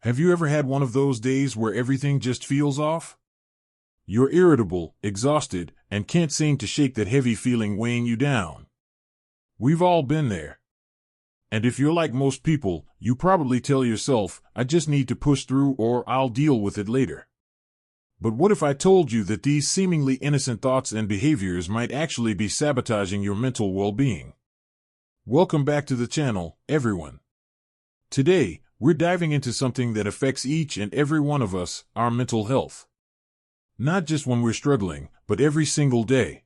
Have you ever had one of those days where everything just feels off? You're irritable, exhausted, and can't seem to shake that heavy feeling weighing you down. We've all been there. And if you're like most people, you probably tell yourself, I just need to push through or I'll deal with it later. But what if I told you that these seemingly innocent thoughts and behaviors might actually be sabotaging your mental well-being? Welcome back to the channel, everyone. Today, we're diving into something that affects each and every one of us, our mental health. Not just when we're struggling, but every single day.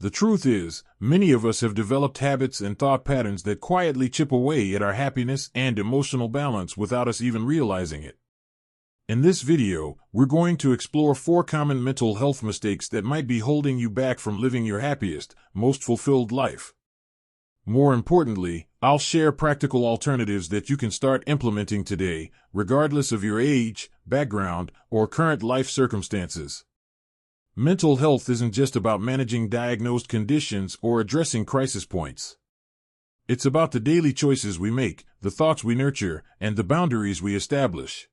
The truth is, many of us have developed habits and thought patterns that quietly chip away at our happiness and emotional balance without us even realizing it. In this video, we're going to explore 4 common mental health mistakes that might be holding you back from living your happiest, most fulfilled life. More importantly, I'll share practical alternatives that you can start implementing today, regardless of your age, background, or current life circumstances. Mental health isn't just about managing diagnosed conditions or addressing crisis points. It's about the daily choices we make, the thoughts we nurture, and the boundaries we establish.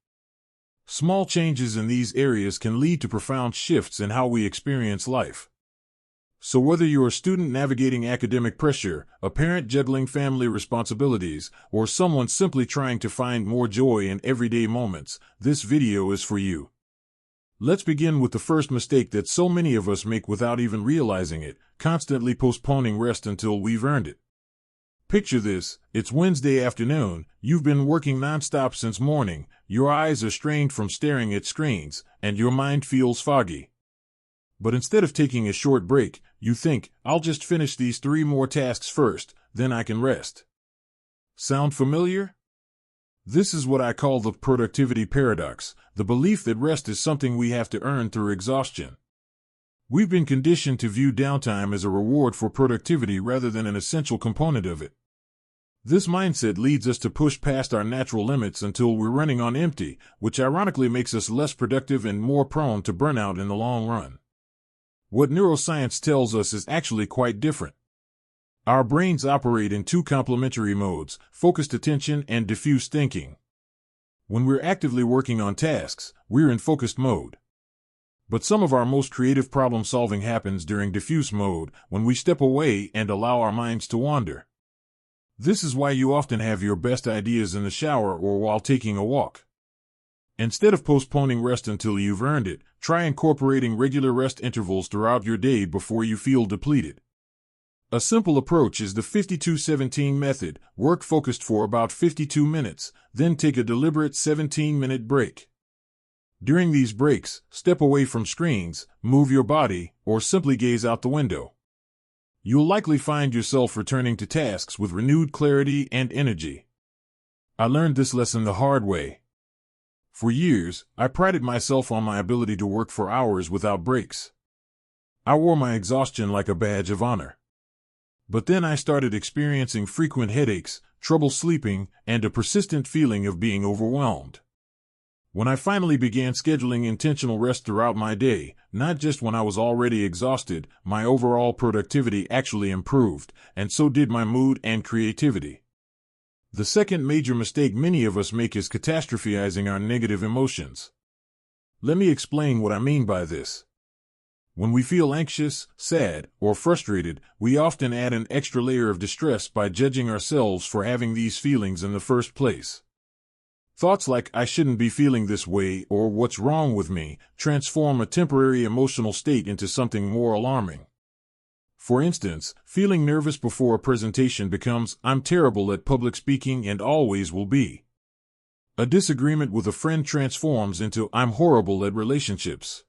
Small changes in these areas can lead to profound shifts in how we experience life. So whether you're a student navigating academic pressure, a parent juggling family responsibilities, or someone simply trying to find more joy in everyday moments, this video is for you. Let's begin with the first mistake that so many of us make without even realizing it, constantly postponing rest until we've earned it. Picture this, it's Wednesday afternoon, you've been working nonstop since morning, your eyes are strained from staring at screens, and your mind feels foggy. But instead of taking a short break, you think, I'll just finish these 3 more tasks first, then I can rest. Sound familiar? This is what I call the productivity paradox, the belief that rest is something we have to earn through exhaustion. We've been conditioned to view downtime as a reward for productivity rather than an essential component of it. This mindset leads us to push past our natural limits until we're running on empty, which ironically makes us less productive and more prone to burnout in the long run. What neuroscience tells us is actually quite different. Our brains operate in 2 complementary modes, focused attention and diffuse thinking. When we're actively working on tasks, we're in focused mode. But some of our most creative problem-solving happens during diffuse mode, when we step away and allow our minds to wander. This is why you often have your best ideas in the shower or while taking a walk. Instead of postponing rest until you've earned it, try incorporating regular rest intervals throughout your day before you feel depleted. A simple approach is the 52-17 method, work focused for about 52 minutes, then take a deliberate 17-minute break. During these breaks, step away from screens, move your body, or simply gaze out the window. You'll likely find yourself returning to tasks with renewed clarity and energy. I learned this lesson the hard way. For years, I prided myself on my ability to work for hours without breaks. I wore my exhaustion like a badge of honor. But then I started experiencing frequent headaches, trouble sleeping, and a persistent feeling of being overwhelmed. When I finally began scheduling intentional rest throughout my day, not just when I was already exhausted, my overall productivity actually improved, and so did my mood and creativity. The second major mistake many of us make is catastrophizing our negative emotions. Let me explain what I mean by this. When we feel anxious, sad, or frustrated, we often add an extra layer of distress by judging ourselves for having these feelings in the first place. Thoughts like, I shouldn't be feeling this way, or what's wrong with me, transform a temporary emotional state into something more alarming. For instance, feeling nervous before a presentation becomes, I'm terrible at public speaking and always will be. A disagreement with a friend transforms into, I'm horrible at relationships.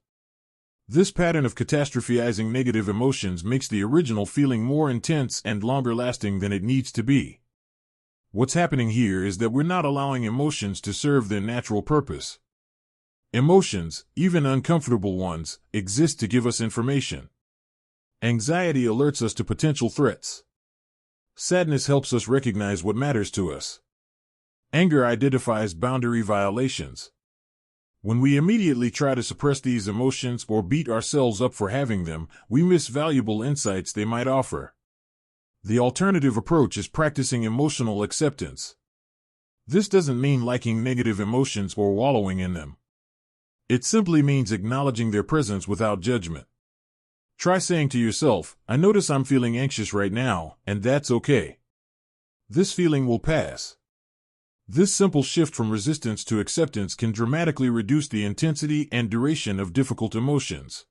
This pattern of catastrophizing negative emotions makes the original feeling more intense and longer lasting than it needs to be. What's happening here is that we're not allowing emotions to serve their natural purpose. Emotions, even uncomfortable ones, exist to give us information. Anxiety alerts us to potential threats. Sadness helps us recognize what matters to us. Anger identifies boundary violations. When we immediately try to suppress these emotions or beat ourselves up for having them, we miss valuable insights they might offer. The alternative approach is practicing emotional acceptance. This doesn't mean liking negative emotions or wallowing in them. It simply means acknowledging their presence without judgment. Try saying to yourself, I notice I'm feeling anxious right now, and that's okay. This feeling will pass. This simple shift from resistance to acceptance can dramatically reduce the intensity and duration of difficult emotions.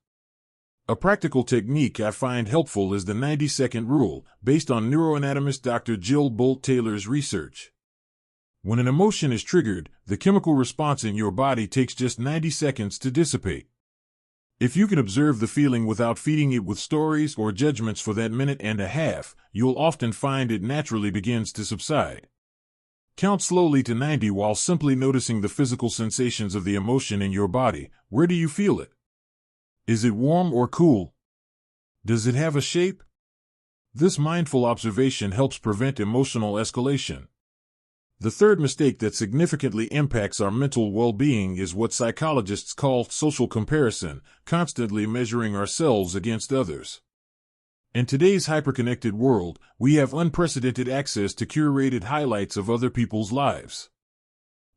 A practical technique I find helpful is the 90-second rule, based on neuroanatomist Dr. Jill Bolte Taylor's research. When an emotion is triggered, the chemical response in your body takes just 90 seconds to dissipate. If you can observe the feeling without feeding it with stories or judgments for that minute and a half, you'll often find it naturally begins to subside. Count slowly to 90 while simply noticing the physical sensations of the emotion in your body. Where do you feel it? Is it warm or cool? Does it have a shape? This mindful observation helps prevent emotional escalation. The third mistake that significantly impacts our mental well-being is what psychologists call social comparison, constantly measuring ourselves against others. In today's hyperconnected world, we have unprecedented access to curated highlights of other people's lives.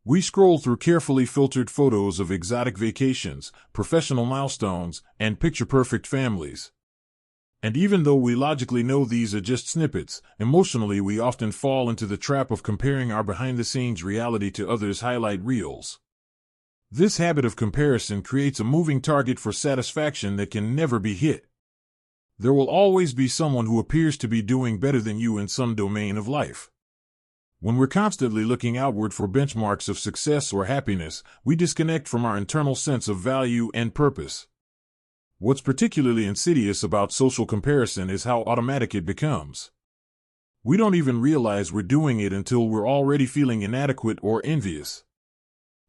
We scroll through carefully filtered photos of exotic vacations, professional milestones, and picture-perfect families. And even though we logically know these are just snippets, emotionally we often fall into the trap of comparing our behind-the-scenes reality to others' highlight reels. This habit of comparison creates a moving target for satisfaction that can never be hit. There will always be someone who appears to be doing better than you in some domain of life. When we're constantly looking outward for benchmarks of success or happiness, we disconnect from our internal sense of value and purpose. What's particularly insidious about social comparison is how automatic it becomes. We don't even realize we're doing it until we're already feeling inadequate or envious.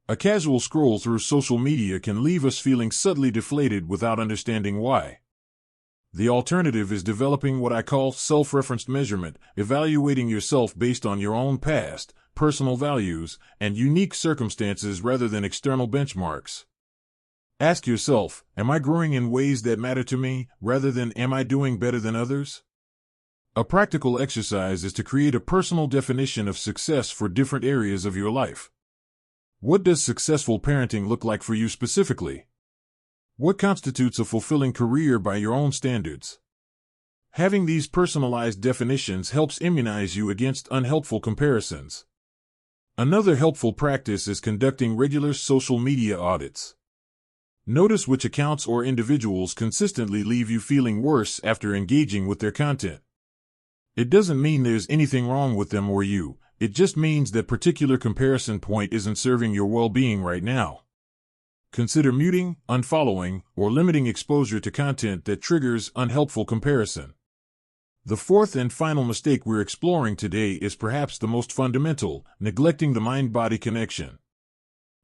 A casual scroll through social media can leave us feeling subtly deflated without understanding why. The alternative is developing what I call self-referenced measurement, evaluating yourself based on your own past, personal values, and unique circumstances rather than external benchmarks. Ask yourself, am I growing in ways that matter to me, rather than am I doing better than others? A practical exercise is to create a personal definition of success for different areas of your life. What does successful parenting look like for you specifically? What constitutes a fulfilling career by your own standards? Having these personalized definitions helps immunize you against unhelpful comparisons. Another helpful practice is conducting regular social media audits. Notice which accounts or individuals consistently leave you feeling worse after engaging with their content. It doesn't mean there's anything wrong with them or you, it just means that particular comparison point isn't serving your well-being right now. Consider muting, unfollowing, or limiting exposure to content that triggers unhelpful comparison. The fourth and final mistake we're exploring today is perhaps the most fundamental, neglecting the mind-body connection.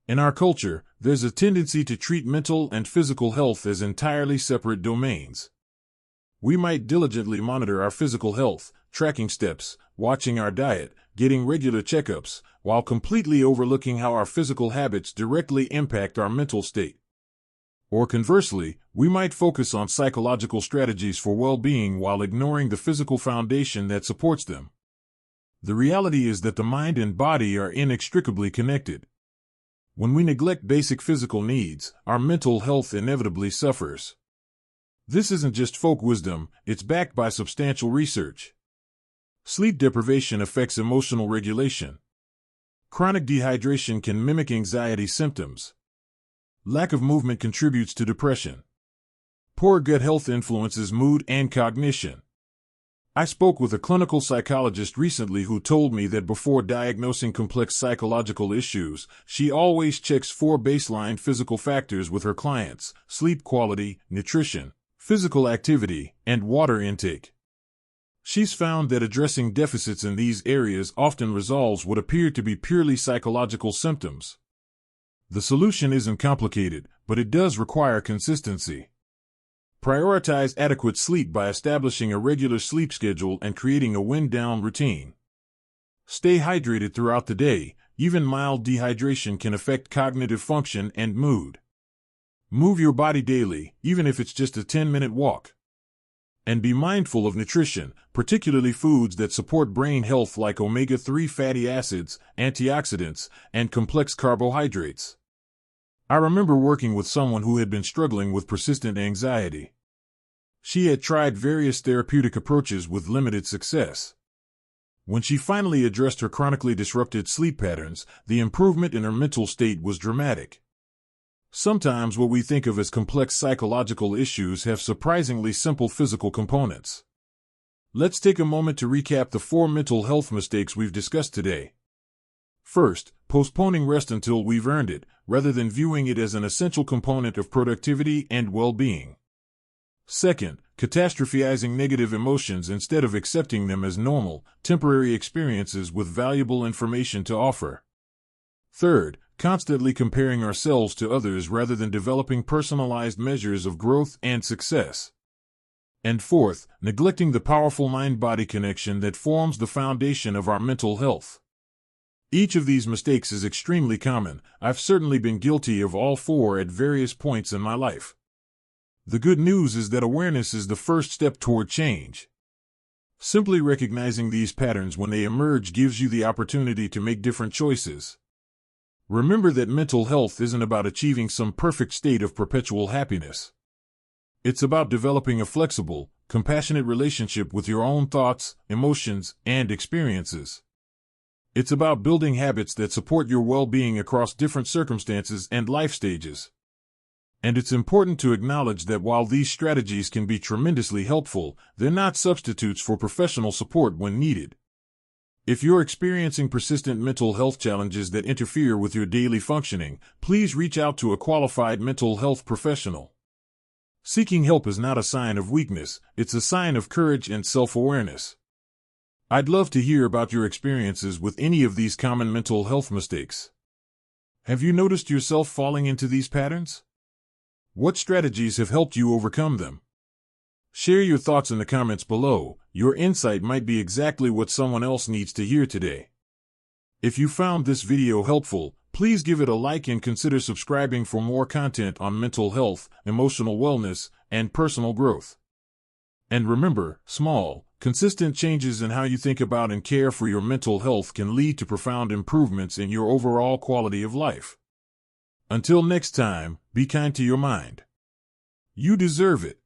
In our culture, there's a tendency to treat mental and physical health as entirely separate domains. We might diligently monitor our physical health, tracking steps, watching our diet, getting regular checkups, while completely overlooking how our physical habits directly impact our mental state. Or conversely, we might focus on psychological strategies for well-being while ignoring the physical foundation that supports them. The reality is that the mind and body are inextricably connected. When we neglect basic physical needs, our mental health inevitably suffers. This isn't just folk wisdom, it's backed by substantial research. Sleep deprivation affects emotional regulation. Chronic dehydration can mimic anxiety symptoms. Lack of movement contributes to depression. Poor gut health influences mood and cognition. I spoke with a clinical psychologist recently who told me that before diagnosing complex psychological issues, she always checks 4 baseline physical factors with her clients: sleep quality, nutrition, physical activity, and water intake. She's found that addressing deficits in these areas often resolves what appear to be purely psychological symptoms. The solution isn't complicated, but it does require consistency. Prioritize adequate sleep by establishing a regular sleep schedule and creating a wind-down routine. Stay hydrated throughout the day. Even mild dehydration can affect cognitive function and mood. Move your body daily, even if it's just a 10-minute walk. And be mindful of nutrition, particularly foods that support brain health like omega-3 fatty acids, antioxidants, and complex carbohydrates. I remember working with someone who had been struggling with persistent anxiety. She had tried various therapeutic approaches with limited success. When she finally addressed her chronically disrupted sleep patterns, the improvement in her mental state was dramatic. Sometimes what we think of as complex psychological issues have surprisingly simple physical components. Let's take a moment to recap the 4 mental health mistakes we've discussed today. First, postponing rest until we've earned it, rather than viewing it as an essential component of productivity and well-being. Second, catastrophizing negative emotions instead of accepting them as normal, temporary experiences with valuable information to offer. Third, constantly comparing ourselves to others rather than developing personalized measures of growth and success. And fourth, neglecting the powerful mind-body connection that forms the foundation of our mental health. Each of these mistakes is extremely common. I've certainly been guilty of all 4 at various points in my life. The good news is that awareness is the first step toward change. Simply recognizing these patterns when they emerge gives you the opportunity to make different choices. Remember that mental health isn't about achieving some perfect state of perpetual happiness. It's about developing a flexible, compassionate relationship with your own thoughts, emotions, and experiences. It's about building habits that support your well-being across different circumstances and life stages. And it's important to acknowledge that while these strategies can be tremendously helpful, they're not substitutes for professional support when needed. If you're experiencing persistent mental health challenges that interfere with your daily functioning, please reach out to a qualified mental health professional. Seeking help is not a sign of weakness, it's a sign of courage and self-awareness. I'd love to hear about your experiences with any of these common mental health mistakes. Have you noticed yourself falling into these patterns? What strategies have helped you overcome them? Share your thoughts in the comments below. Your insight might be exactly what someone else needs to hear today. If you found this video helpful, please give it a like and consider subscribing for more content on mental health, emotional wellness, and personal growth. And remember, small, consistent changes in how you think about and care for your mental health can lead to profound improvements in your overall quality of life. Until next time, be kind to your mind. You deserve it.